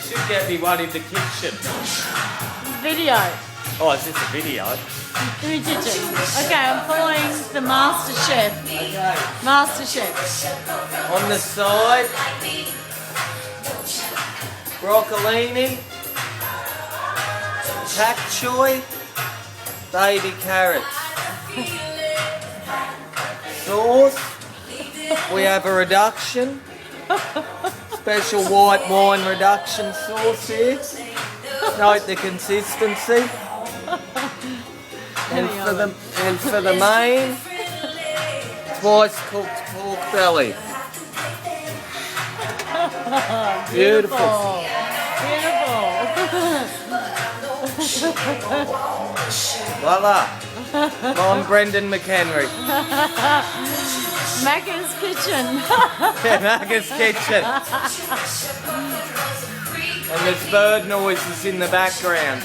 Should get me one in the kitchen. Video. Oh, is this a video? In the kitchen. Okay, I'm following the Masterchef. Okay. Masterchef. On the side, broccolini, pak choy, baby carrots. Sauce, we have a reduction. Special white wine reduction sauce here. Note the consistency. And for the main, twice cooked pork belly. Beautiful. Voila. I'm Brendan McHenry. Macca's Kitchen. Macca's Kitchen. And there's bird noises in the background.